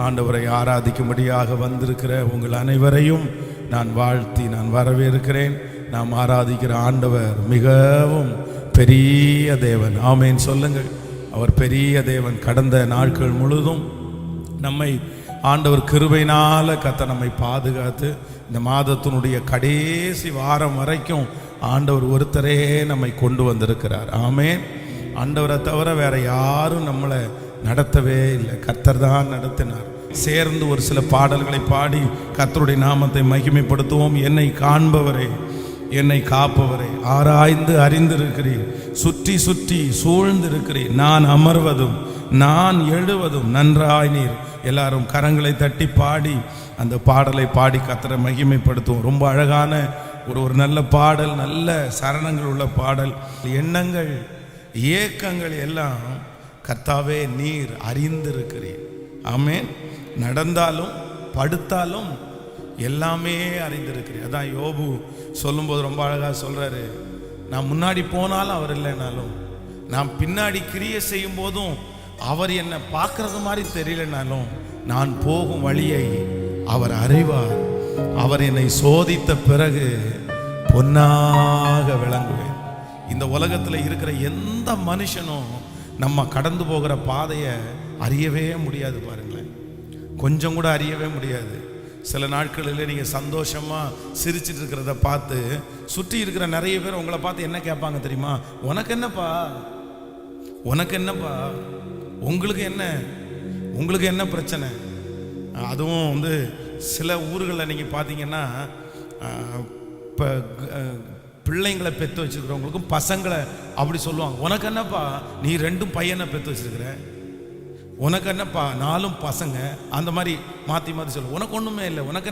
ஆண்டவரை ஆராதிக்கும்படியாக வந்திருக்கிற உங்கள் அனைவரையும் நான் வாழ்த்தி நான் வரவேற்கிறேன். நாம் ஆராதிக்கிற ஆண்டவர் மிகவும் பெரிய தேவன். ஆமேன் சொல்லுங்கள். அவர் பெரிய தேவன். கடந்த நாட்கள் முழுதும் நம்மை ஆண்டவர் கிருபையினால நம்மை பாதுகாத்து இந்த மாதத்தினுடைய கடைசி வாரம் வரைக்கும் ஆண்டவர் ஒருத்தரே நம்மை கொண்டு வந்திருக்கிறார். ஆமேன். ஆண்டவரை தவிர வேற யாரும் நம்மளை நடத்தவே இல்லை. கர்த்தர் தான் நடத்தினார். சேர்ந்து ஒரு சில பாடல்களை பாடி கர்த்தருடைய நாமத்தை மகிமைப்படுத்துவோம். என்னை காண்பவரே, என்னை காப்பவரே, ஆராய்ந்து அறிந்திருக்கிறீர், சுற்றி சுற்றி சூழ்ந்திருக்கிறீர், நான் அமர்வதும் நான் எழுவதும் நன்றாய் நீர். எல்லாரும் கரங்களை தட்டி பாடி அந்த பாடலை பாடி கர்த்தரை மகிமைப்படுத்துவோம். ரொம்ப அழகான ஒரு நல்ல பாடல், நல்ல சரணங்கள் உள்ள பாடல். எண்ணங்கள் ஏக்கங்கள் எல்லாம் கர்த்தாவே நீர் அறிந்திருக்கிறீர். ஆமேன். நடந்தாலும் படுத்தாலும் எல்லாமே அறிந்திருக்கிறீர். அதான் யோபு சொல்லும்போது ரொம்ப அழகாக சொல்றாரு, நான் முன்னாடி போனாலும் அவர் இல்லைனாலும், நான் பின்னாடி கிரியை செய்யும் போதும் அவர் என்னை பார்க்கறது மாதிரி தெரியலனாலும், நான் போகும் வழியை அவர் அறிவார். அவர் என்னை சோதித்த பிறகு பொன்னாக விளங்குவேன். இந்த உலகத்தில் இருக்கிற எந்த மனுஷனும் நம்ம கடந்து போகிற பாதையை அறியவே முடியாது. பாருங்களேன், கொஞ்சம் கூட அறியவே முடியாது. சில நாட்களில் நீங்கள் சந்தோஷமாக சிரிச்சிட்டு இருக்கிறத பார்த்து சுற்றி இருக்கிற நிறைய பேர் உங்களை பார்த்து என்ன கேட்பாங்க தெரியுமா? உனக்கு என்னப்பா, உனக்கு என்னப்பா, உங்களுக்கு என்ன, உங்களுக்கு என்ன பிரச்சனை? அதுவும் சில ஊர்களில் நீங்கள் பார்த்தீங்கன்னா இப்போ பிள்ளைங்களை பெற்று வச்சுருக்கிறவங்களுக்கும் பசங்களை அப்படி சொல்லுவாங்க. உனக்கு என்னப்பா, நீ 2 பையனை பெற்று வச்சுருக்கிற, உனக்கு என்னப்பா 4 பசங்க, அந்த மாதிரி மாற்றி மாற்றி சொல்லுவோம். உனக்கு ஒன்றுமே இல்லை, உனக்கு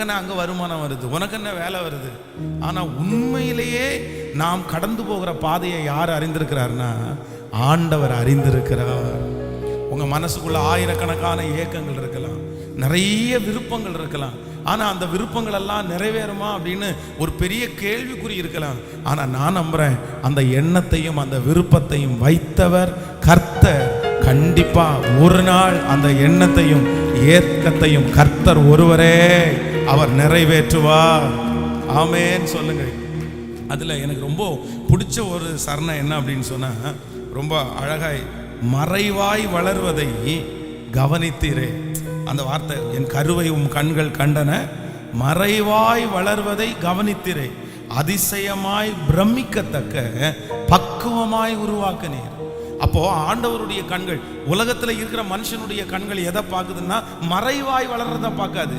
என்ன அங்கே வருமானம் வருது, உனக்கு என்ன வேலை வருது. ஆனால் உண்மையிலேயே நாம் கடந்து போகிற பாதையை யார் அறிந்திருக்கிறார்னா ஆண்டவர் அறிந்திருக்கிறார். உங்கள் மனசுக்குள்ள ஆயிரக்கணக்கான ஏக்கங்கள் இருக்கலாம், நிறைய விருப்பங்கள் இருக்கலாம். ஆனால் அந்த விருப்பங்கள் எல்லாம் நிறைவேறுமா அப்படின்னு ஒரு பெரிய கேள்விக்குறி இருக்கலாம். ஆனால் நான் நம்புகிறேன், அந்த எண்ணத்தையும் அந்த விருப்பத்தையும் வைத்தவர் கர்த்தர். கண்டிப்பா ஒரு நாள் அந்த எண்ணத்தையும் ஏக்கத்தையும் கர்த்தர் ஒருவரே அவர் நிறைவேற்றுவார். ஆமேன் சொல்லுங்க. அதில் எனக்கு ரொம்ப பிடிச்ச ஒரு சரணம் என்ன அப்படின்னு சொன்னால், ரொம்ப அழகாய் மறைவாய் வளர்வதை கவனித்தீரே. அந்த வார்த்தை, என் கருவை கண்கள் கண்டன, மறைவாய் வளர்வதை கவனித்தீரே, அதிசயமாய் பிரமிக்கத்தக்க பக்குவமாய் உருவாக்கினீர். அப்போ ஆண்டவருடைய கண்கள், உலகத்தில் இருக்கிற மனுஷனுடைய கண்கள் எதை பார்க்குதுன்னா மறைவாய் வளர்றத பார்க்காது.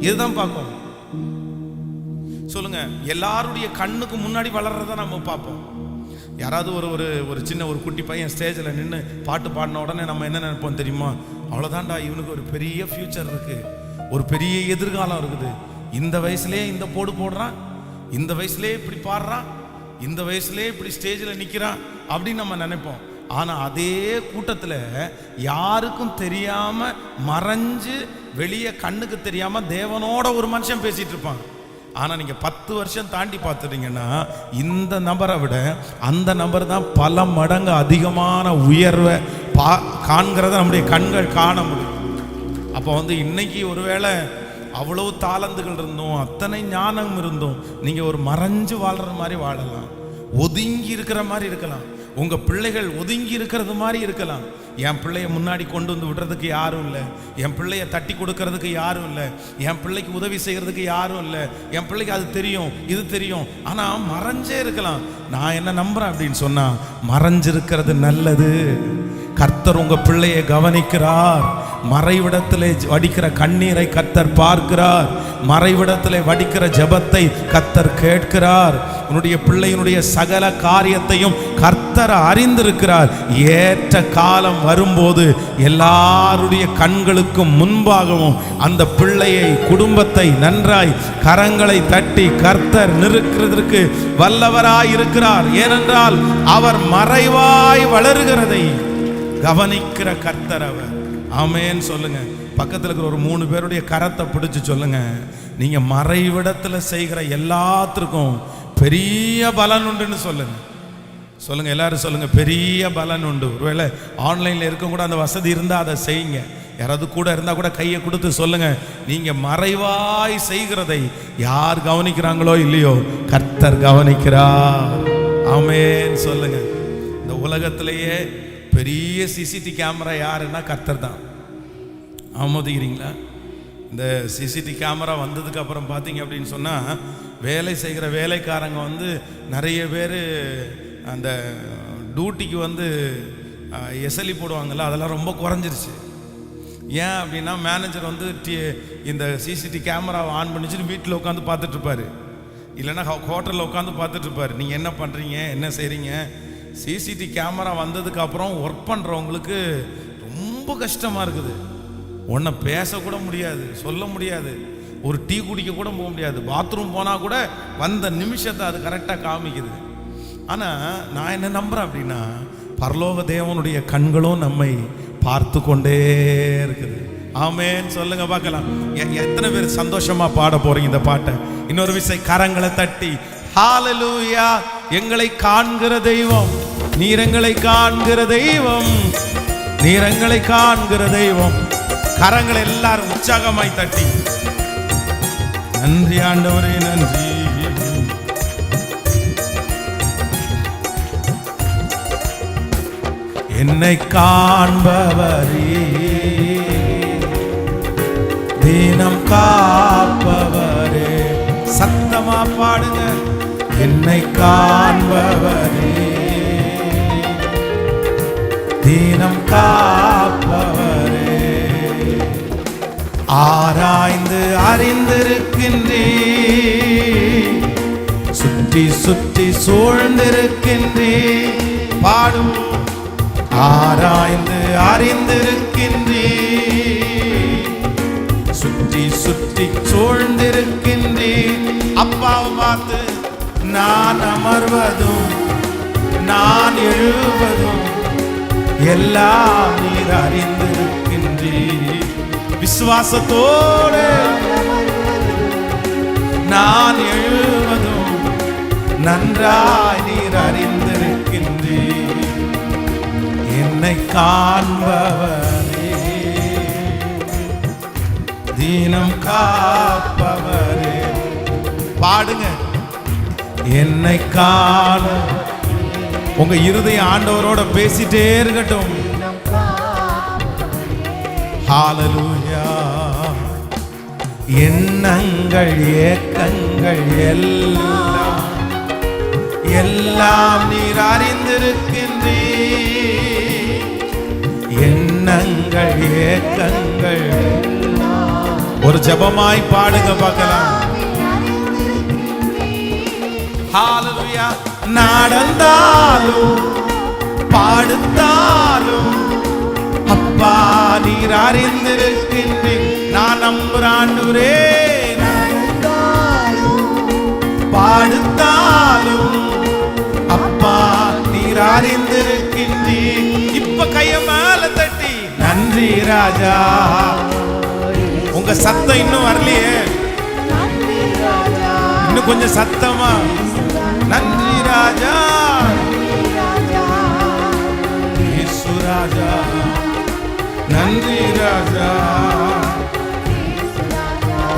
இதுதான் பார்க்கும். சொல்லுங்க, எல்லாருடைய கண்ணுக்கு முன்னாடி வளர்றத நம்ம பார்ப்போம். யாராவது ஒரு சின்ன ஒரு குட்டி பையன் ஸ்டேஜில் நின்று பாட்டு பாடின உடனே நம்ம என்ன நினைப்போம் தெரியுமா? அவ்வளோதான்டா, இவனுக்கு ஒரு பெரிய ஃபியூச்சர் இருக்கு, ஒரு பெரிய எதிர்காலம் இருக்குது. இந்த வயசுலேயே இந்த போடு போடுறான், இந்த வயசுலேயே இப்படி பாடுறான், இந்த வயசுலேயே இப்படி ஸ்டேஜில் நிற்கிறான் அப்படின்னு நம்ம நினைப்போம். ஆனால் அதே கூட்டத்தில் யாருக்கும் தெரியாம மறைஞ்சு வெளியே கண்ணுக்கு தெரியாம தேவனோட ஒரு மனுஷன் பேசிட்டு இருப்பாங்க. ஆனால் நீங்கள் 10 வருஷம் தாண்டி பார்த்துட்டீங்கன்னா இந்த நபரை விட அந்த நபர் தான் பல மடங்கு அதிகமான உயர்வை காண்கிறத நம்முடைய கண்கள் காண முடியும். அப்போ இன்னைக்கு ஒருவேளை அவ்வளவு தாளந்துகள் இருந்தோம், அத்தனை ஞானம் இருந்தோம், நீங்கள் ஒரு மறைஞ்சு வாழ்கிற மாதிரி வாழலாம், ஒதுங்கி இருக்கிற மாதிரி இருக்கலாம், உங்கள் பிள்ளைகள் ஒதுங்கி இருக்கிறது மாதிரி இருக்கலாம். என் பிள்ளைய முன்னாடி கொண்டு வந்து விடுறதுக்கு யாரும் இல்லை, என் பிள்ளைய தட்டி கொடுக்கறதுக்கு யாரும் இல்லை, என் பிள்ளைக்கு உதவி செய்கிறதுக்கு யாரும் இல்லை, என் பிள்ளைக்கு அது தெரியும் இது தெரியும், ஆனால் மறைஞ்சே இருக்கலாம். நான் என்ன நம்புகிறேன் அப்படின்னு சொன்னால், மறைஞ்சிருக்கிறது நல்லது. கர்த்தர் உங்கள் பிள்ளையை கவனிக்கிறார். மறைவிடத்திலே வடிக்கிற கண்ணீரை கர்த்தர் பார்க்கிறார். மறைவிடத்திலே வடிக்கிற ஜெபத்தை கர்த்தர் கேட்கிறார். உன்னுடைய பிள்ளையினுடைய சகல காரியத்தையும் கர்த்தர் அறிந்திருக்கிறார். ஏற்ற காலம் வரும்போது எல்லாருடைய கண்களுக்கும் முன்பாகவும் அந்த பிள்ளையை, குடும்பத்தை நன்றாய் கரங்களை தட்டி கர்த்தர் நிறுக்கிறதற்கு வல்லவராய் இருக்கிறார். ஏனென்றால் அவர் மறைவாய் வளருகிறதை கவனிக்கிற கர்த்தர் அவர். ஆமேன் சொல்லுங்க. பக்கத்தில் இருக்கிற ஒரு 3 பேருடைய கரத்தை பிடிச்சு சொல்லுங்க, நீங்க மறைவிடத்துல செய்கிற எல்லாத்திற்கும் பெரிய பலன் உண்டுன்னு சொல்லுங்க. சொல்லுங்க, எல்லாரும் சொல்லுங்க, பெரிய பலன் உண்டு. ஒருவேளை ஆன்லைன்ல இருக்க கூட அந்த வசதி இருந்தால் அதை செய்யுங்க. யாராவது கூட இருந்தால் கூட கையை கொடுத்து சொல்லுங்க, நீங்கள் மறைவாய் செய்கிறதை யார் கவனிக்கிறாங்களோ இல்லையோ கர்த்தர் கவனிக்கிறார். ஆமென் சொல்லுங்க. இந்த உலகத்திலேயே பெரிய சிசிடி கேமரா யாருன்னா கர்த்தர் தான். ஆமோதிக்கிறீங்களா? இந்த சிசிடி கேமரா வந்ததுக்கு அப்புறம் பார்த்தீங்க அப்படின்னு சொன்னால் வேலை செய்கிற வேலைக்காரங்க வந்து நிறைய பேர் அந்த டியூட்டிக்கு வந்து எஸ்எல்இ போடுவாங்கள்ல, அதெல்லாம் ரொம்ப குறைஞ்சிருச்சு. ஏன் அப்படின்னா மேனேஜர் வந்து இந்த சிசிடி கேமராவை ஆன் பண்ணிச்சுட்டு வீட்டில் உட்காந்து பார்த்துட்ருப்பார், இல்லைன்னா ஹோட்டலில் உட்காந்து பார்த்துட்ருப்பார். நீங்கள் என்ன பண்ணுறீங்க, என்ன செய்கிறீங்க? சிசிடி கேமரா வந்ததுக்கு அப்புறம் ஒர்க் பண்ணுறவங்களுக்கு ரொம்ப கஷ்டமாக இருக்குது. ஒன்றை பேசக்கூட முடியாது, சொல்ல முடியாது, ஒரு டீ குடிக்க கூட போக முடியாது, பாத்ரூம் போனால் கூட வந்த நிமிஷத்தை அது கரெக்டாக காமிக்குது. ஆனால் நான் என்ன நம்புகிறேன் அப்படின்னா, பரலோக தேவனுடைய கண்களும் நம்மை பார்த்து கொண்டே இருக்குது. ஆமென் சொல்லுங்க பார்க்கலாம். எத்தனை பேர் சந்தோஷமா பாட போறீங்க இந்த பாட்டை? இன்னொரு விசை கரங்களை தட்டி ஹalleluya. எங்களை காண்கிற தெய்வம் நீர், எங்களை காண்கிற தெய்வம் நீர், எங்களை காண்கிற தெய்வம். கரங்களை எல்லாரும் உற்சாகமாய் தட்டி நன்றி ஆண்டவரே நன்றி. என்னை காண்பவரே, தினம் காப்பவரே, சத்தமா பாடுங்க. என்னை காண்பவரே, தினம் காப்பவரே, ஆராய்ந்து அறிந்திருக்கின்றே, சுற்றி சுற்றி சூழ்ந்திருக்கின்றே. பாடும். ஆராய்ந்து அறிந்திருக்கின்றே, சுற்றி சுற்றி சூழ்ந்திருக்கின்றே. அப்பாவை பார்த்து நான் அமர்வதும் நான் எழுவதும் எல்லாம் நீர் அறிந்திருக்கின்றே. விசுவாசத்தோடு நான் எழுவதும் நன்றாய் நீர் அறிந்திருக்கின்றே. என்னை காண்பவரே, தினம் காப்பவரே. பாடுங்க. என்னை காண உங்க இருதயம் ஆண்டவரோட பேசிட்டே இருக்கட்டும். ஹalleluya. எண்ணங்கள் ஏக்கங்கள் எல்லாம் எல்லாம் நீர் அறிந்திருக்கின்றே. எண்ணங்கள் ஏக்கங்கள். ஒரு ஜெபமாய் பாடுங்க பார்க்கலாம். ஹalleluya. நடந்தாலும் பாடுத்தாலும் அப்பா நீர் அறிந்திருக்கின்றே. நான் நம்புறாண்டவரே, பாடுத்தாலும் அப்பா நீர் அறிந்திருக்கின்றே. இப்ப கைய மேல தட்டி நன்றி ராஜா. உங்க சத்தம் இன்னும் வரலையே, இன்னும் கொஞ்சம் சத்தமா நன்றி ராஜா. இயேசு ராஜா நன்றி ராஜா.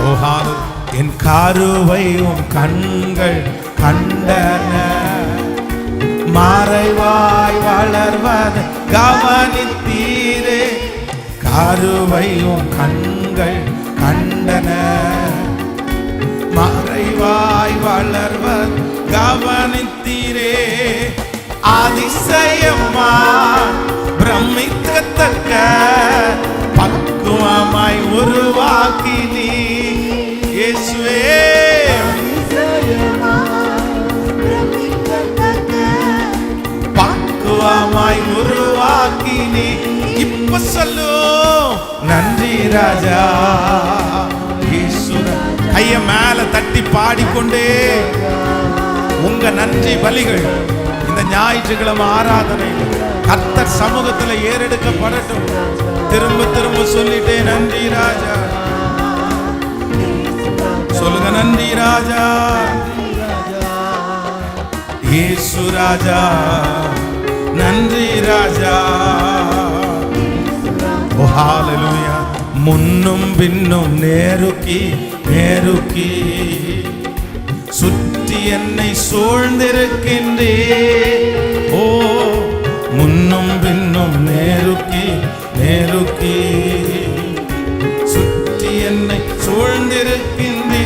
ஓஹாரு. என் கருவை உன் கண்கள் கண்டன, மறைவாய் வளர்வது கவனித்தீரே. கருவை உன் கண்கள் கண்டன, மறைவாய் வளர்வது கவனித்தீரே. அதிசயமா பிரமிக்கத்தக்க பக்குவமாய் உருவாக்கினீ இயேசுவே. பக்குவமாய் உருவாக்கினீ. இப்ப சொல்லு நன்றி ராஜா. கைய மேல தட்டி பாடிக்கொண்டே உங்க நன்றி பலிகள் இந்த ஞாயிற்றுக்கிழமை ஆராதனை கர்த்தர் சமூகத்தில் ஏறெடுக்கப்படட்டும். திரும்ப திரும்ப சொல்லிட்டே நன்றி ராஜா சொல்லுங்க. நன்றி ராஜா. இயேசு ராஜா நன்றி ராஜா. ஓ ஹalleluya. முன்னும் பின்னும் நேருக்கி நேருக்கி சுற்றி என்னை சூழ்ந்திருக்கின்றே. ஓ முன்னும் பின்னும் நேருக்கி நேருக்கி சுற்றி என்னை சூழ்ந்திருக்கின்றே.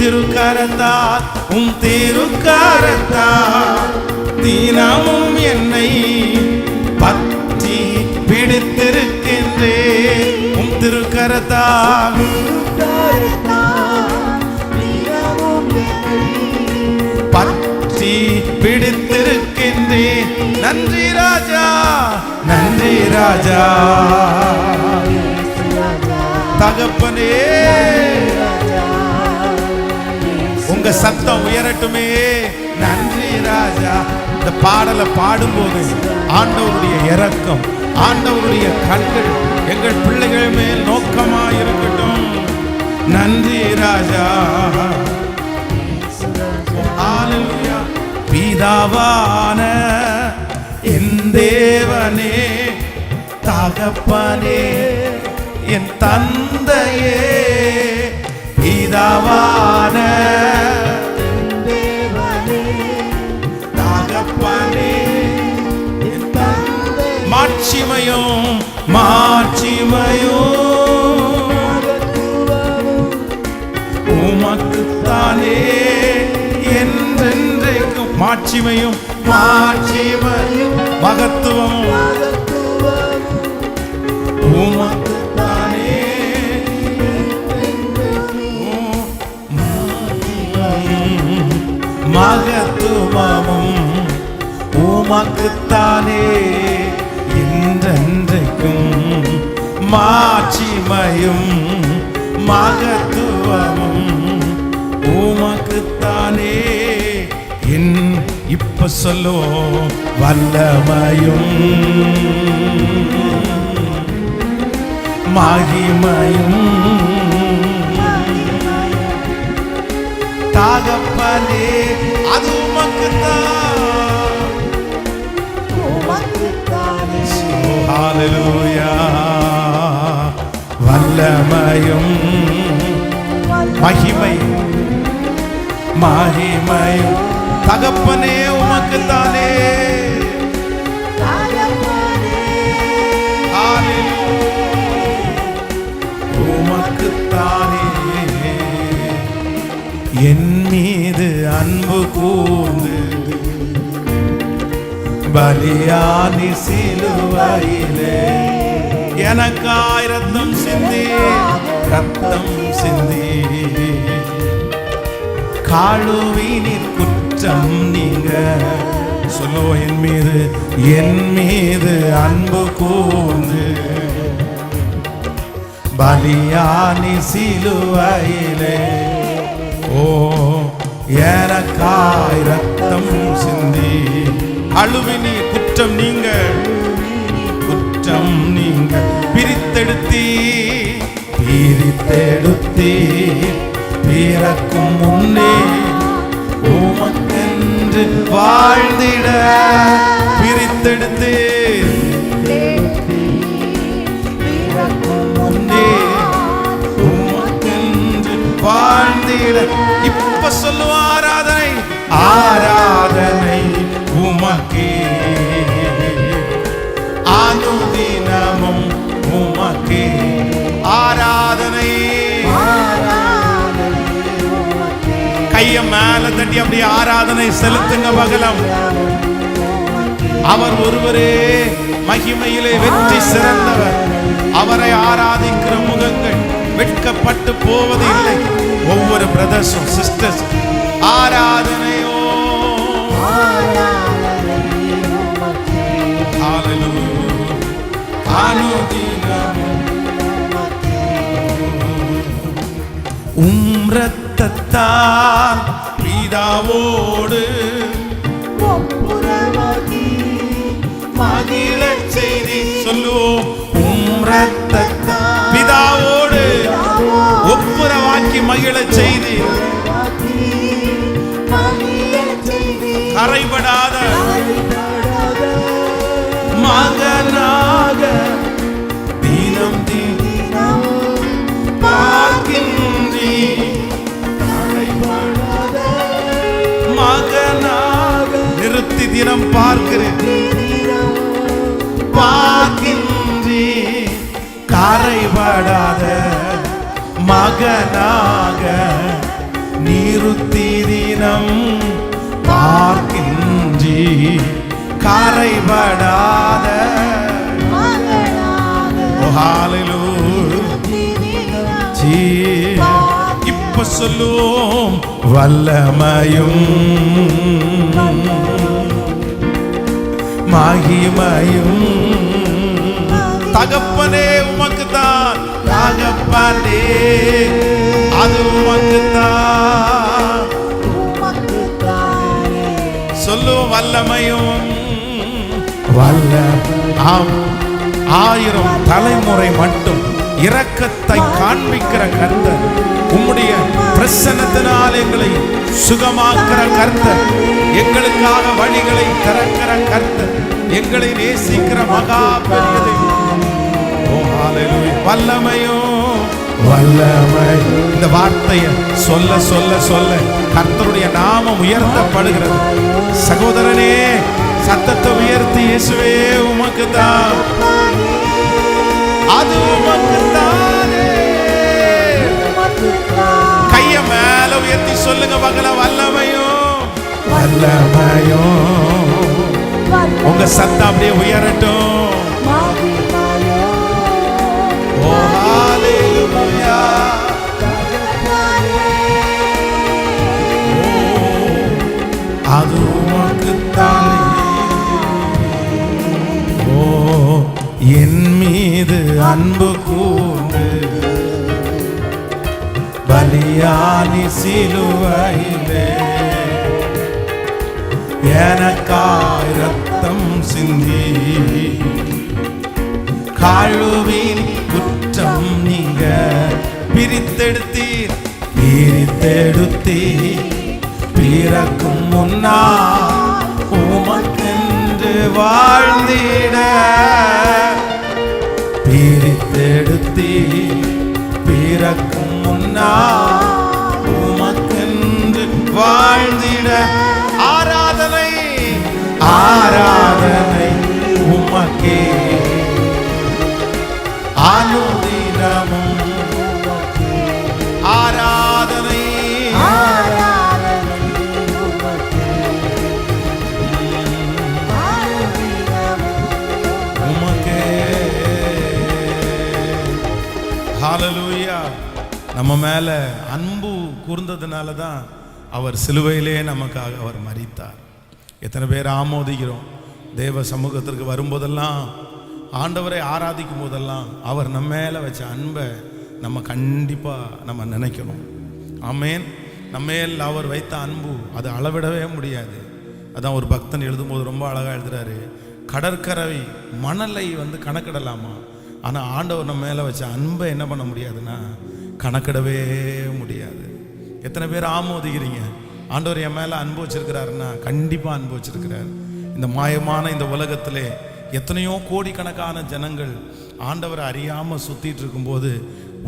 திருக்கரத்தால் திருக்கரத்தால் தினமும் என்னை பற்றி பிடித்திருக்கின்றே. திருக்கரத்தால் பற்றி பிடித்திருக்கின்றே. நன்றி ராஜா, நன்றி ராஜா. தகப்பனே உங்க சத்தம் உயரட்டுமே. நன்றி ராஜா. இந்த பாடலை பாடும்போது ஆண்டவருடைய இரக்கம், ஆண்டவருடைய கண்கள் எங்கள் பிள்ளைகள் மேல் நோக்கமாக இருக்கட்டும். நன்றி ராஜா. ஹalleluya. பிதாவான என் தேவனே, தகப்பனே என் தந்தையே, பிதாவான தகப்பனே என் தந்தை. மாட்சிமையும் மாட்சிமையும் உமக்குத்தானே என்றென்றைக்கும். மாட்சிமையும் மாட்சிமையும் மகத்துவமும் உமக்குத்தானே. மகத்துவமும் உமக்குத்தானே என்றென்றைக்கும். மாட்சிமையும் மகத்துவமும் உமக்குத்தானே. இப்ப சொல்லுவோம். வல்லமையும் மகிமையும் தகப்பனே அது உமக்குத்தான். ஹalleluya. வல்லமையும் மகிமை மகிமையும் தகப்பனே உமக்குத்தானே. உமக்குத்தானே. என் மீது அன்பு கூர்ந்து பலியானி சிலுவையிலே எனக்காய் ரத்தம் சிந்தி ரத்தம் சிந்தி காழுவினின் குற்றம் நீங்க. சொல்லோ. என் மீது அன்பு கூர்ந்து பலியானி சிலுவையிலே ஓ எனக்காய் ரத்தம் சிந்தி அழுவினி குற்றம் நீங்க குற்றம் நீங்க பிரித்தெடுத்தீ பிரித்தெடுத்தீ பிறக்கும் முன்னே உமக்கென்று வாழ்ந்திட பிரித்தெடுத்தீ வாழ்ந்திட. இப்ப சொல்லுவ ஆராதனை ஆராதனை உமக்கே அனுதினமும் உமக்கே ஆராதனை. கைய மேல தட்டி அப்படியே ஆராதனை செலுத்துங்க பகலம். அவர் ஒருவரே மகிமையிலே வெற்றி சிறந்தவர். அவரை ஆராதிக்கிற முகங்கள் வெட்கப்பட்டு போவது இல்லை. ஒவ்வொரு பிரதர்ஸும் சிஸ்டர்ஸ் ஆராதனையோ ரத்தத்தால் பிதாவோடு மகிழச் செய்தி சொல்லுவோம். ரத்தத்தால் பிதாவோடு ஒப்புரவாக்கி மகிழச் செய்தி கரைபடாத மகனாக தினம் தினம் பார்க்கிறேன், பார்க்கின்றேன். கரைபடாத மகனாக நிறுத்தினம் பார்க்கின்றேன். கரைபடாத இப்ப சொல்லுவோம், வல்லமையும் மகிமையும் தகப்பனே உமக்குத்தான், தகப்பனே அது உமக்குத்தான். சொல்லுவோம், வல்லமையும் ஆயிரம் தலைமுறை மட்டும் இரக்கத்தை காண்பிக்கிற கர்த்தர், உம்முடைய பிரசன்னத்தினால் எங்களை சுகமாக்குற கர்த்தர், எங்களுக்காக வழிகளை திறக்கிற கர்த்தர், எங்களை நேசிக்கிற மகா பெரியதை. வல்லமையும் வல்லமை. இந்த வார்த்தையை சொல்ல சொல்ல சொல்ல கர்த்தருடைய நாமம் உயர்த்தப்படுகிறது. சகோதரனே, சத்தத்தை உயர்த்தி, இயேசுவே உமக்கு தான், அது உமக்கு தானே. கைய மேல உயர்த்தி சொல்லுங்க மகள, வல்லமையும் வல்லமையும். உங்க சத்தம் அப்படியே உயரட்டும். ஓ ஹalleluya. அது உமக்கு தானே. என் மீது அன்பு கூர்ந்து பலியானி சிலுவையிலே எனக்காய் ரத்தம் சிந்தி கழுவின் குற்றம் நீங்க பிரித்தெடுத்தீர், பிரித்தெடுத்தீர். பிறக்கும் முன்னால் உமக்கென்று வாழ்ந்திட பிரித்தெடுத்தீர். பிறக்கும் முன்னால் உமக்கென்று வாழ்ந்திட ஆராதனை, ஆராதனை உமக்கே அனுதினமும். ஆராதனை ஹalleluya. நம்ம மேல அன்பு கூர்ந்ததுனால தான் அவர் சிலுவையிலே நமக்காக அவர் மரித்தார். எத்தனை பேர் ஆமோதிக்கிறோம்? தேவ சமூகத்திற்கு வரும்போதெல்லாம், ஆண்டவரை ஆராதிக்கும் போதெல்லாம் அவர் நம்ம மேல வச்ச அன்பை நம்ம கண்டிப்பா நம்ம நினைக்கணும். ஆமேன். நம்ம மேல் அவர் வைத்த அன்பு அது அளவிடவே முடியாது. அதான் ஒரு பக்தன் எழுதும்போது ரொம்ப அழகா எழுதுறாரு, கடற்கரை மணலை கணக்கிடலாமா, ஆனால் ஆண்டவர் நம்ம மேலே வச்ச அன்பை என்ன பண்ண முடியாதுன்னா கணக்கிடவே முடியாது. எத்தனை பேர் ஆமோதிக்கிறீங்க? ஆண்டவர் என் மேலே அன்பு வச்சிருக்கிறாருன்னா கண்டிப்பாக அன்பு வச்சிருக்கிறார். இந்த மாயமான இந்த உலகத்திலே எத்தனையோ கோடிக்கணக்கான ஜனங்கள் ஆண்டவரை அறியாமல் சுற்றிட்டு இருக்கும்போது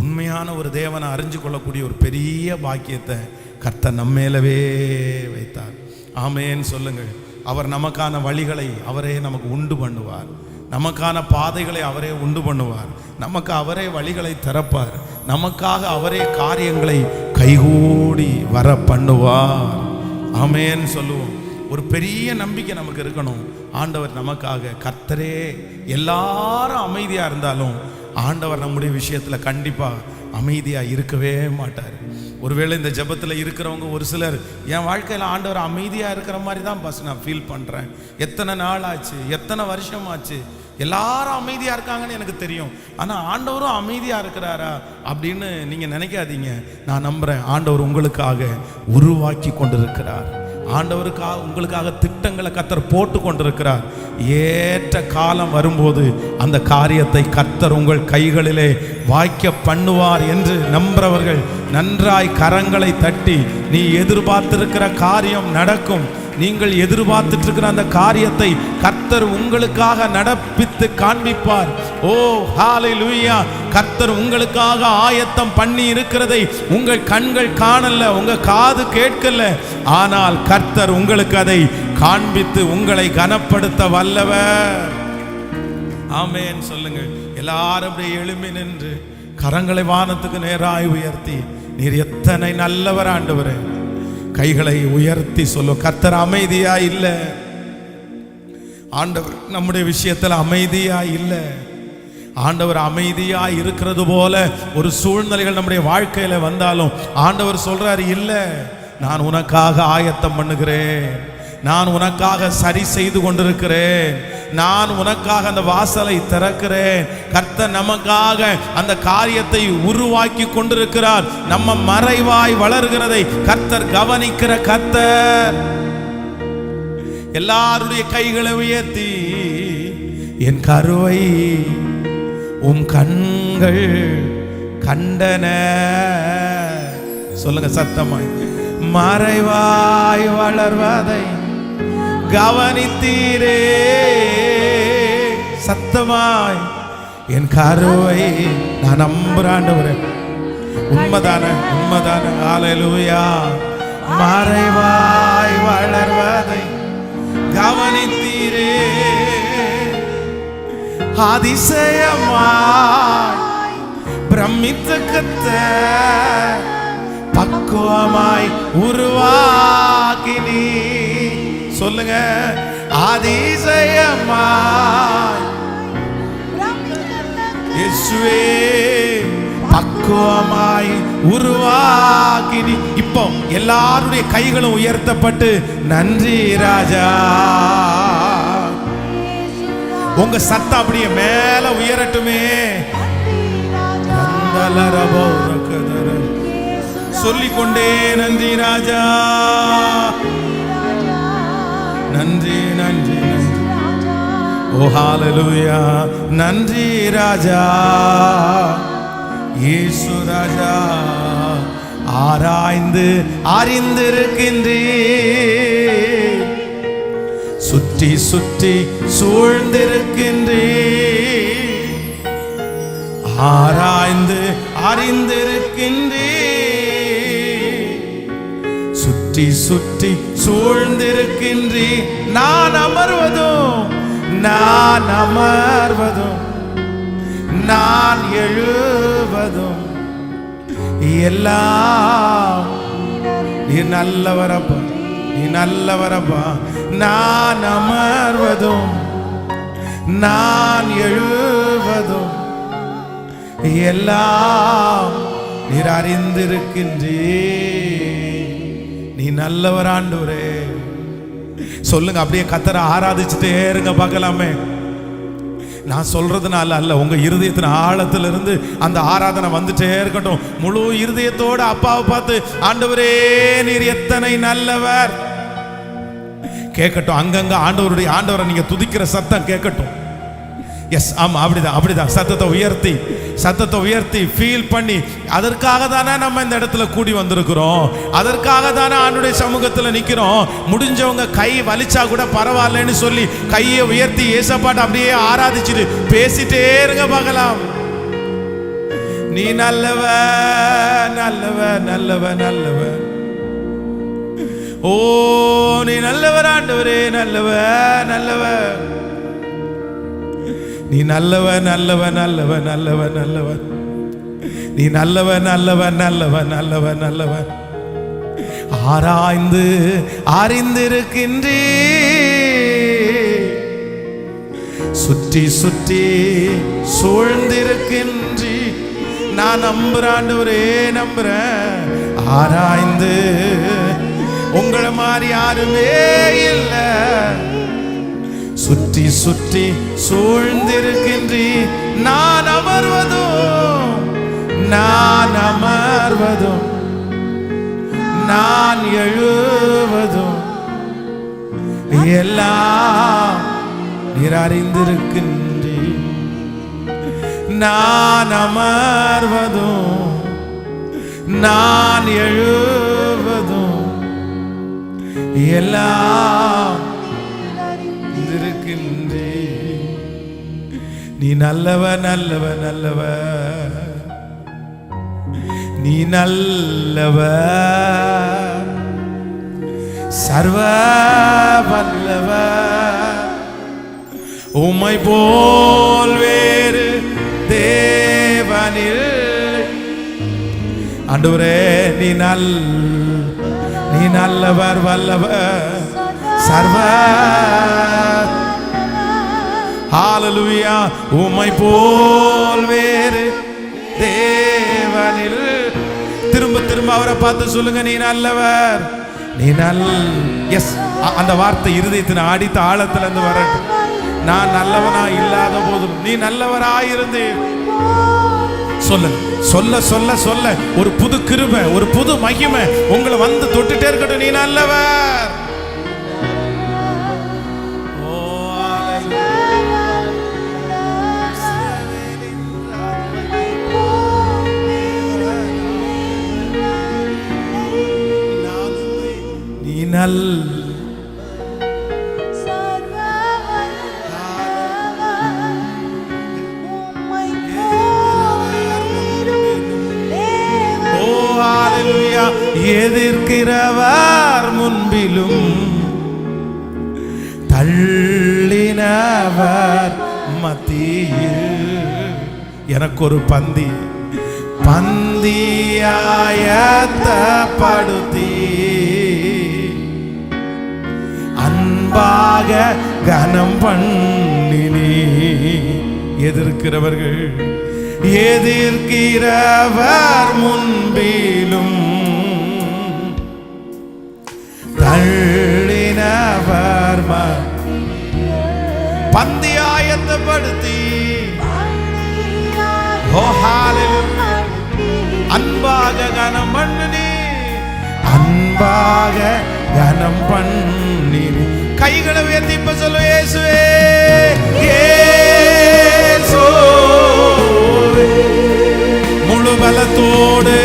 உண்மையான ஒரு தேவனை அறிஞ்சு கொள்ளக்கூடிய ஒரு பெரிய பாக்கியத்தை கர்த்தர் நம்ம மேலவே வைத்தார். ஆமேன்னு சொல்லுங்கள். அவர் நமக்கான வழிகளை அவரே நமக்கு உண்டு பண்ணுவார். நமக்கான பாதைகளை அவரே உண்டு பண்ணுவார். நமக்கு அவரே வழிகளை திறப்பார். நமக்காக அவரே காரியங்களை கைகூடி வர பண்ணுவார். ஆமேன்னு சொல்லுவோம். ஒரு பெரிய நம்பிக்கை நமக்கு இருக்கணும். ஆண்டவர் நமக்காக, கர்த்தரே எல்லாரும் அமைதியாக இருந்தாலும் ஆண்டவர் நம்முடைய விஷயத்தில் கண்டிப்பாக அமைதியாக இருக்கவே மாட்டார். ஒருவேளை இந்த ஜெபத்தில் இருக்கிறவங்க ஒரு சிலர், என் வாழ்க்கையில் ஆண்டவர் அமைதியாக இருக்கிற மாதிரி தான் பஸ் நான் ஃபீல் பண்ணுறேன், எத்தனை நாள் ஆச்சு, எத்தனை வருஷம் ஆச்சு, எல்லாரும் அமைதியாக இருக்காங்கன்னு எனக்கு தெரியும், ஆனால் ஆண்டவரும் அமைதியாக இருக்கிறாரா அப்படின்னு நீங்கள் நினைக்காதீங்க. நான் நம்புகிறேன் ஆண்டவர் உங்களுக்காக உருவாக்கி கொண்டிருக்கிறார். ஆண்டவருக்காக உங்களுக்காக திட்டங்களை கர்த்தர் போட்டு கொண்டிருக்கிறார். ஏற்ற காலம் வரும்போது அந்த காரியத்தை கர்த்தர் உங்கள் கைகளிலே வாய்க்க பண்ணுவார் என்று நம்புறவர்கள் நன்றாய் கரங்களை தட்டி, நீ எதிர்பார்த்திருக்கிற காரியம் நடக்கும், நீங்கள் எதிர்பார்த்துட்டு இருக்கிற அந்த காரியத்தை கர்த்தர் உங்களுக்காக நடப்பித்து காண்பிப்பார். ஓ ஹalleluya. கர்த்தர் உங்களுக்காக ஆயத்தம் பண்ணி இருக்கிறதை உங்கள் கண்கள் காணல, உங்க காது கேட்கல, ஆனால் கர்த்தர் உங்களுக்கு அதை காண்பித்து உங்களை கனப்படுத்த வல்லவர். ஆமென் சொல்லுங்கள். எல்லாரும் அப்படியே எழும்பி நின்று கரங்களை வானத்துக்கு நேராய் உயர்த்தி, நீர் எத்தனை நல்லவர் ஆண்டவரே. கைகளை உயர்த்தி சொல்லு. கர்த்தர் அமைதியா இல்ல. ஆண்டவர் நம்முடைய விஷயத்துல அமைதியா இல்ல. ஆண்டவர் அமைதியா இருக்கிறது போல ஒரு சூழ்நிலைகள் நம்முடைய வாழ்க்கையில வந்தாலும் ஆண்டவர் சொல்றாரு, இல்ல, நான் உனக்காக ஆயத்தம் பண்ணுகிறேன், நான் உனக்காக சரி செய்து கொண்டிருக்கிறேன், நான் உனக்காக அந்த வாசலை திறக்கிறேன். கர்த்தர் நமக்காக அந்த காரியத்தை உருவாக்கி கொண்டிருக்கிறார். நம்ம மறைவாய் வளர்கிறதை கர்த்தர் கவனிக்கிற கர்த்தர். எல்லாருடைய கைகளை உயர்த்தி, என் கருவை உம் கண்கள் கண்டன சொல்லுங்க சத்தமாய். மறைவாய் வளர்வதை கவனித்தீரே. சத்தமாய் என் கருவை நான் நம்புறாண்டவரே. உண்மைதான உண்மைதான. ஹல்லேலூயா. மறைவாய் வளர்வதை கவனித்தீரே. அதிசயமாய் பிரமித்து கர்த்தர் பக்குவமாய் உருவாக்கினீ. சொல்லுங்க. அதிசயமாய் இயேசுவே பக்குவமாய் உருவாக்கினீ. இப்போ எல்லாருடைய கைகளும் உயர்த்தப்பட்டு, நன்றி ராஜா. உங்க சத்தம் அப்படியே மேல உயரட்டுமே. சொல்லிக்கொண்டே, நன்றி ராஜா, நன்றி நன்றி நன்றி. ஓ ஹல்லேலூயா. நன்றி ராஜா, இயேசு ராஜா. ஆராய்ந்து அறிந்திருக்கின்றீர், சுற்றி சுற்றி சூழ்ந்திருக்கின்றீர். ஆராய்ந்து அறிந்திருக்கின்றீர், சுற்றி சுற்றி சூழ்ந்திருக்கின்றீர். நான் அமர்வதும் நான் அமர்வதும் நான் எழுவதும் எல்லாம் நீ நல்லவரப்பா, நீ நல்லவரப்பா. நான் அமர்வதும் நான் எழுவதும் எல்லாம் நீர் அறிந்திருக்கின்றீர். நீ நல்லவர் ஆண்டவரே. சொல்லுங்க. அப்படியே கர்த்தரை ஆராதிச்சுட்டே இருங்க பார்க்கலாமே. நான் சொல்றதுனால அல்ல, உங்க இருதயத்தின் ஆழத்திலிருந்து அந்த ஆராதனை வந்துட்டே இருக்கட்டும். முழு இருதயத்தோட அப்பாவை பார்த்து, ஆண்டவரே நீர் எத்தனை நல்லவர் கேட்கட்டும். அங்கங்க ஆண்டவரை நீங்க துதிக்கிற சத்தம் கேட்கட்டும். எஸ், ஆமா, அப்படிதான் அப்படிதான். சத்தத்தை உயர்த்தி ஃபீல் பண்ணி, அதற்காக தானே நம்ம இந்த இடத்துல கூடி வந்திருக்கிறோம், அதற்காக தானே ஆண்டவருடைய சமூகத்தில் நிற்கிறோம். முடிஞ்சவங்க கை வலிச்சா கூட பரவாயில்லன்னு சொல்லி கையை உயர்த்தி ஏசப்பாட்டு அப்படியே ஆராதிச்சுட்டு பேசிட்டே இருங்க பார்க்கலாம். நீ நல்லவ நல்லவ நல்லவ நல்லவ. ஓ நீ நல்லவர் ஆண்டவரே, நல்லவ நல்லவ. நீ நல்லவ நல்லவ நல்லவ நல்லவ நல்லவ. நீ நல்லவ நல்லவ நல்லவ நல்லவ நல்லவ. ஆராய்ந்து அறிந்திருக்கின்றீர், சுற்றி சுற்றி சூழ்ந்திருக்கின்றீர். நான் நம்புறேன் ஆண்டவரே, நம்புறேன். ஆராய்ந்து உங்களை மாதிரி யாருமே இல்லை. சுற்றி சுற்றி சூழ்ந்திருக்கின்றீர். நான் அமர்வதும் நான் அமர்வதும் நான் எழுவதும் எல்லாம் நீர் அறிந்திருக்கின்றீர். நான் அமர்வதும் நான் எழுவதும் எல்லாம் இருக்கின்றீர். நீ நல்லவ நல்லவ நல்லவ. நீ நல்லவ, சர்வ வல்லவர், உம்மை போல் வேறு தேவனில். ஆண்டவரே நீ நல்லவர் வல்லவர் சர்வ. ஹல்லேலூயா. உம்மை போல் வேறு தேவனில். திரும்ப திரும்ப அவரை பார்த்து சொல்லுங்க, நீ நல்லவர், நீ எஸ். அந்த வார்த்தை இருதயத்தின் அடித்த ஆழத்துல இருந்து வரட்டும். நான் நல்லவனா இல்லாத போதும் நீ நல்லவராயிருந்து சொல்ல சொல்ல சொல்ல சொல்ல ஒரு புது கிருபை, ஒரு புது மகிமை உங்களை வந்து தொட்டுட்டே இருக்கட்டும். நீ நல்லவர். நீ எதிர்க்கிறவர் முன்பிலும் தள்ளினவர் மத்தியில் எனக்கு ஒரு பந்தியாயத்தப்படுத்தி அன்பாக கனம் பண்ணினே. எதிர்க்கிறவர் முன்பிலும் தள்ளினவர் பந்தியாயத்தப்படுத்தி அன்பாக கனம் பண்ணினே. அன்பாக கனம் பண்ணினே. கைகளை உயர்த்தி இப்ப சொல்லு, இயேசுவே இயேசுவே முழு பலத்தோடு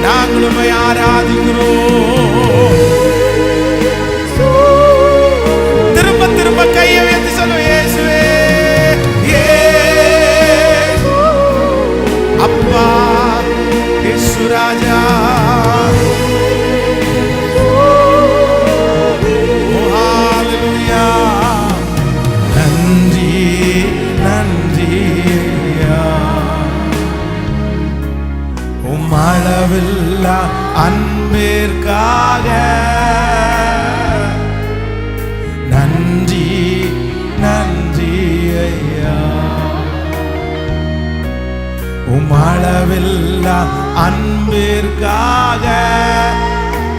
நாங்களும் ஆராதிக்கிறோம். திரும்ப திரும்ப கையை உயர்த்தி சொல்லுவோம், இயேசுவே அப்பா இயேசு ராஜா. நன்றி நன்றி உம்மளவில்லா அன்பிற்காக. நன்றி நன்றி ஐயா. உம்மளவில்லா அன்பிற்காக.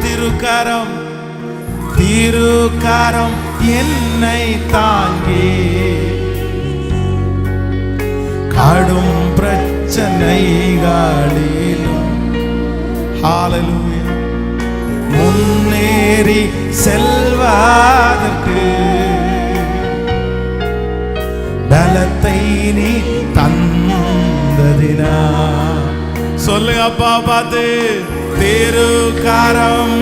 திருக்கரம் திருக்கரம் என்னை தாங்கி கடும் பிரச்சனைகளிலும் ஹல்லேலூயா முன்னேறி செல்வதற்கு பலத்தை நீ தந்ததினா. சொல்லுங்க அப்பா பார்த்து, திருக்கரம்.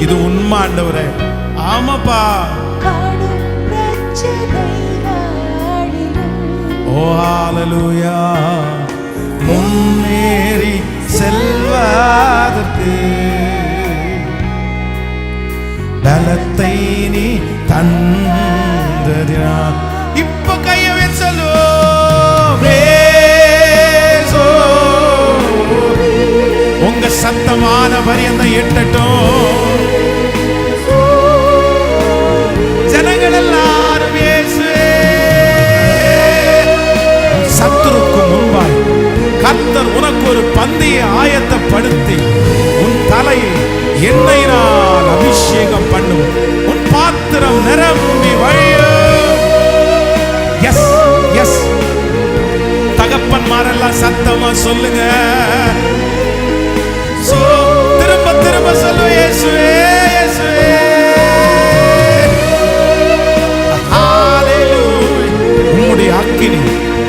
இது உண்மை ஆண்டவரே. ஆமாப்பா. ஓ ஹல்லேலூயா. முன்னேறி செல்வதற்கு பலத்தை நீ தந்ததினா. இப்ப கையவே சொல்லு, உங்க சத்தமான பரியந்தம் எட்டட்டும். ஜனங்கள் எல்லாரும் சத்துருக்கு முன்பாய் கர்த்தர் உனக்கு ஒரு பந்தியை ஆயத்தப்படுத்தி உன் தலையில் எண்ணெயினால் அபிஷேகம் பண்ணும். உன் பாத்திரம் நிரம்பி வழியும். S S. தகப்பன்மாரெல்லாம் சத்தமா சொல்லுங்க. திரும்ப திரும்ப சொல்லுங்க, இயேசுவே இயேசுவே. உம்முடைய அக்கினி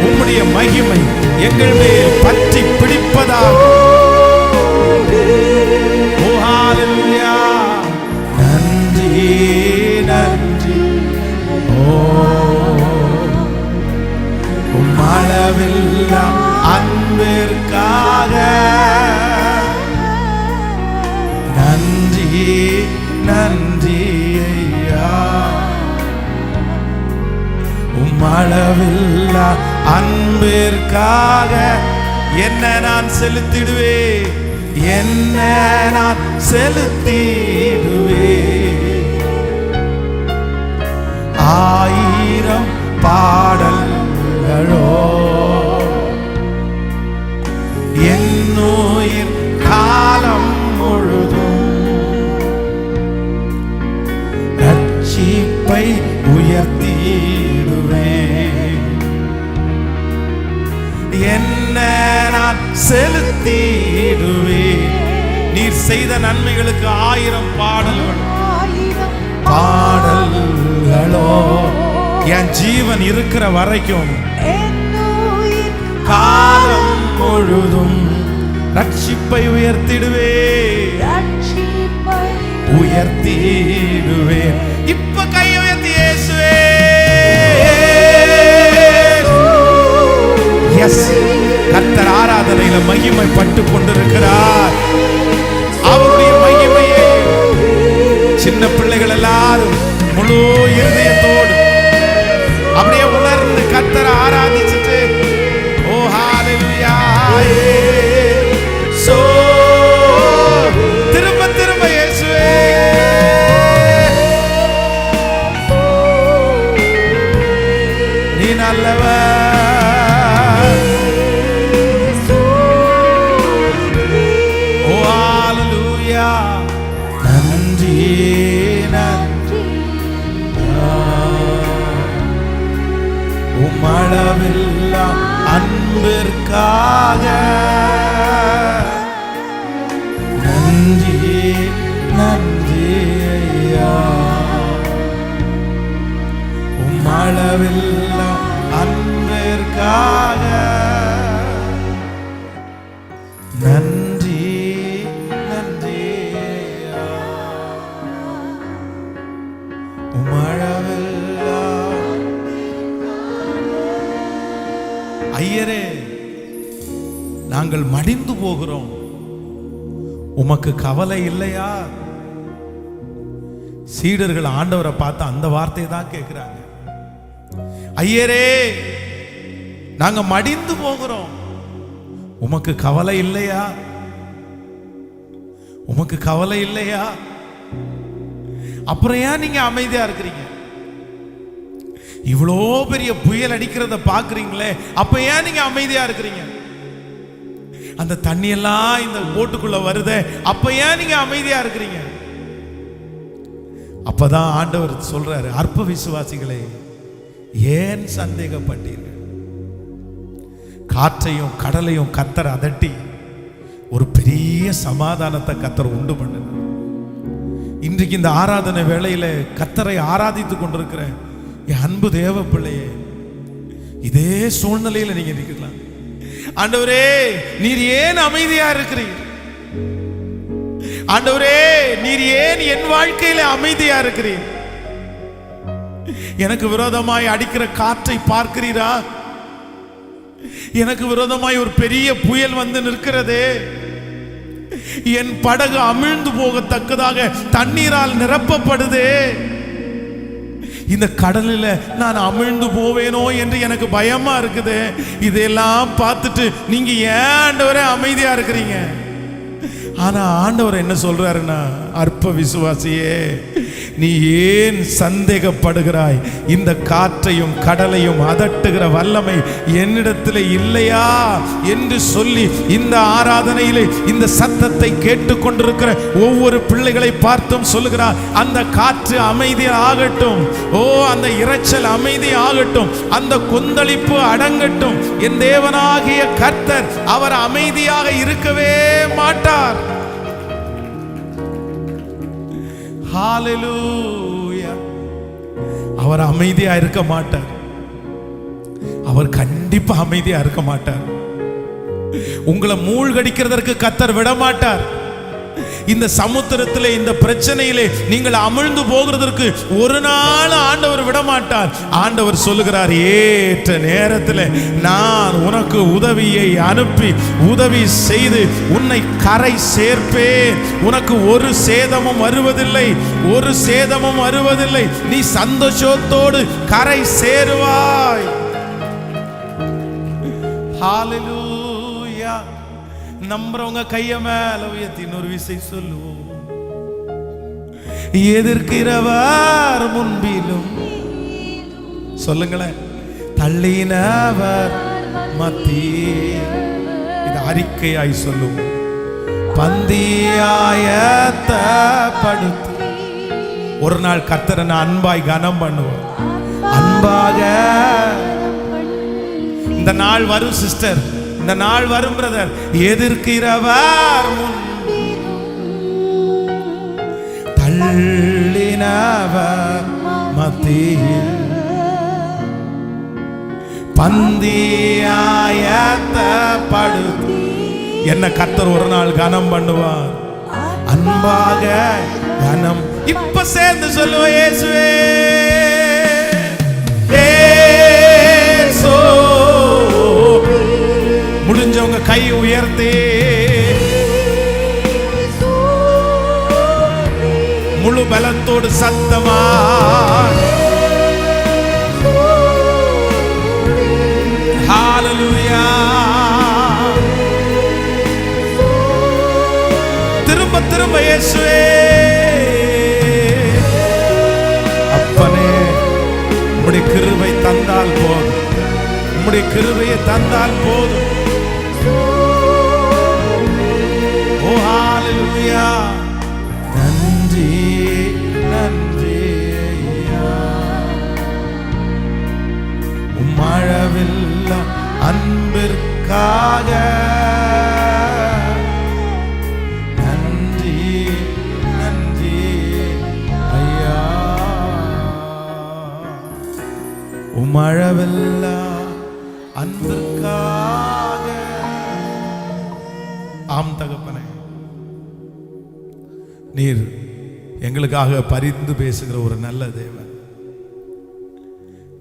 உம்முடைய மகிமை எங்கள் மேல் பற்றி பிடிப்பதாக. ஓ ஹல்லேலூயா. நன்றி நன்றி. ஓ நன்றி நன்றி ஐயா, உம்மளவில்லா அன்பிற்காக என்ன நான் செலுத்திடுவேன், என்ன நான் செலுத்திடுவேன். ஆயிரம் பாடல்களோ என்னுயிர் காலம் முழுதும் ரட்சிப்பை உயர்த்திடுவேன். என்ன நான் செலுத்திடுவேன். நீர் செய்த நன்மைகளுக்கு 1000 பாடல்களோ என் ஜீவன் இருக்கிற வரைக்கும் காலம் முழுதும் ரட்சிப்பை உயர்த்திடுவேன். இப்ப கையை உயர்த்தி இயேசுவே. எஸ், கர்த்தர் ஆராதனையில மகிமைப்பட்டு கொண்டிருக்கிறார். அவருடைய மகிமையை சின்ன பிள்ளைகள் எல்லாரும் முழு இருதயத்தோடு அப்படியே உணர்ந்து கர்த்தரை ஆராதிச்சுட்டு ஓ ஹalleluya சோ திரும்ப திரும்ப இயேசுவே நீ நல்லவர். ஓ ஹalleluya நன்றி உம்மளவில்லா அன்பிற்காக நன்றி நன்றி ஐயா, உம்மளவில்லா அன்பிற்காக நன்றி நன்றி ஐயா, உம்மளவில்லா. ஐயரே, நாங்கள் மடிந்து போகிறோம், உமக்கு கவலை இல்லையா? சீடர்கள் ஆண்டவரை பார்த்து அந்த வார்த்தையை தான் கேட்கிறாங்க. ஐயரே, நாங்க மடிந்து போகிறோம், உமக்கு கவலை இல்லையா? உமக்கு கவலை இல்லையா? அப்புறம் ஏன் நீங்க அமைதியா இருக்கிறீங்க? இவ்வளோ பெரிய புயல் அடிக்கிறத பாக்குறீங்களே, அப்ப ஏன் நீங்க அமைதியா இருக்கிறீங்க? அந்த தண்ணி எல்லாம் இந்த போட்டுக்குள்ள வருதே, அப்ப ஏன் நீங்க அமைதியா இருக்கிறீங்க? அப்பதான் ஆண்டவர் சொல்றாரு, அற்ப விசுவாசிகளே ஏன் சந்தேகப்பட்டீர்கள்? காற்றையும் கடலையும் கர்த்தர் அதட்டி ஒரு பெரிய சமாதானத்தை கர்த்தர் உண்டு பண்ணினார். இன்றைக்கு இந்த ஆராதனை வேளையில கர்த்தரை ஆராதித்து கொண்டிருக்கிற என் அன்பு தேவ பிள்ளையே, இதே சூழ்நிலையில நீங்க இருக்கலாம். ஆண்டவரே, நீர் ஏன் அமைதியா இருக்கிறீர்? ஆண்டவரே, நீர் ஏன் என் வாழ்க்கையில அமைதியா இருக்கிறீர்? எனக்கு விரோதமாய் அடிக்கிற காற்றை பார்க்கிறீரா? எனக்கு விரோதமாய் ஒரு பெரிய புயல் வந்து நிற்கிறதே, என் படகு அமிழ்ந்து போகத்தக்கதாக தண்ணீரால் நிரப்பப்படுதே, இந்த கடலில் நான் அமிழ்ந்து போவேனோ என்று எனக்கு பயமா இருக்குது. இதெல்லாம் பார்த்துட்டு நீங்க ஏன் ஆண்டவரே அமைதியா இருக்கிறீங்க? ஆனா ஆண்டவர் என்ன சொல்றாருன்னா, அற்ப விசுவாசியே, நீ ஏன் சந்தேகப்படுகிறாய்? இந்த காற்றையும் கடலையும் அதட்டுகிற வல்லமை என்னிடத்தில் இல்லையா என்று சொல்லி இந்த ஆராதனையிலே இந்த சத்தத்தை கேட்டுக்கொண்டிருக்கிற ஒவ்வொரு பிள்ளைகளை பார்த்தும் சொல்லுகிறார், அந்த காற்று அமைதி ஆகட்டும், ஓ அந்த இரைச்சல் அமைதி ஆகட்டும், அந்த கொந்தளிப்பு அடங்கட்டும். என் தேவனாகிய கர்த்தர் அவர் அமைதியாக இருக்கவே மாட்டார். ஹalleluya. அவர் அமைதியா இருக்க மாட்டார். அவர் கண்டிப்பா அமைதியா இருக்க மாட்டார். உங்களை மூழ்கடிக்கிறதற்கு கர்த்தர் விட மாட்டார். இந்த சமுத்திரத்திலே, இந்த பிரச்சனையிலே நீங்கள் அமிழ்ந்து போகிறதற்கு ஒரு நாள் ஆண்டவர் விடமாட்டார். ஆண்டவர் சொல்லுகிறார், ஏற்ற நேரத்தில் நான் உனக்கு உதவியை அனுப்பி உதவி செய்து உன்னை கரை சேர்ப்பேன். உனக்கு ஒரு சேதமும் வருவதில்லை, ஒரு சேதமும் வருவதில்லை. நீ சந்தோஷத்தோடு கரை சேருவாய். ஹalleluya. நம்புறவங்க கைய மேல உயர்த்தி இன்னொரு விசை சொல்லுவோம். எதிர்க்கிறவர் முன்பிலும், சொல்லுங்களேன், தள்ளினவர் மத்தியில், இது அறிக்கையாய் சொல்லுவோம். பந்தியாயத்தப்படுத்தி ஒரு நாள் கர்த்தரை நான் அன்பாய் கனம் பண்ணுவோம். அன்பாக இந்த நாள் வரும் சிஸ்டர், இந்த நாள் வரும் பிரதர். எதிர்க்கிறவர் முன் தள்ளினவர் மத்தியில் பந்தியாயத்தப்படுத்தி என்ன கர்த்தர் ஒரு நாள் கனம் பண்ணுவார். அன்பாக கனம். இப்ப சேர்ந்து சொல்லுவோம், இயேசுவே ஏசோ. முடிஞ்சவங்க கை உயர்த்தி முழு பலத்தோடு சத்தமா ஹalleluya. திரும்ப திரும்ப இயேசுவே. அப்பனே, உம்முடைய கிருபை தந்தால் போதும், உம்முடைய கிருபையை தந்தால் போதும். ஓ ஹalleluya. நன்றி நன்றி ஐயா, உம்மளவில்ல அன்பிற்காக நன்றி நன்றி ஐயா, உம்மளவில்ல அன்பிற்காக. ஆம் தகப்பனே, நீர் எங்களுக்காக பரிந்து பேசுகிற ஒரு நல்ல தேவன்.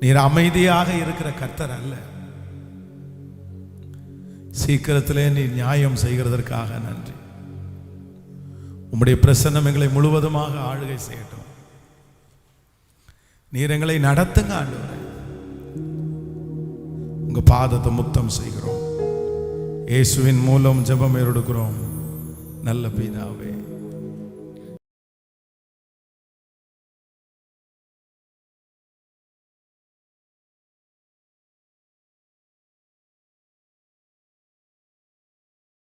நீர் அமைதியாக இருக்கிற கர்த்தர் அல்ல. சீக்கிரத்திலே நீர் நியாயம் செய்கிறதற்காக நன்றி. உம்முடைய பிரசன்னம் எங்களை முழுவதுமாக ஆளுகை செய்யட்டும். நீர் எங்களை நடத்துங்க ஆண்டவரே. உங்க பாதத்தை முத்தம் செய்கிறோம். இயேசுவின் மூலம் ஜெபம் எடுக்கிறோம் நல்ல பிதாவே.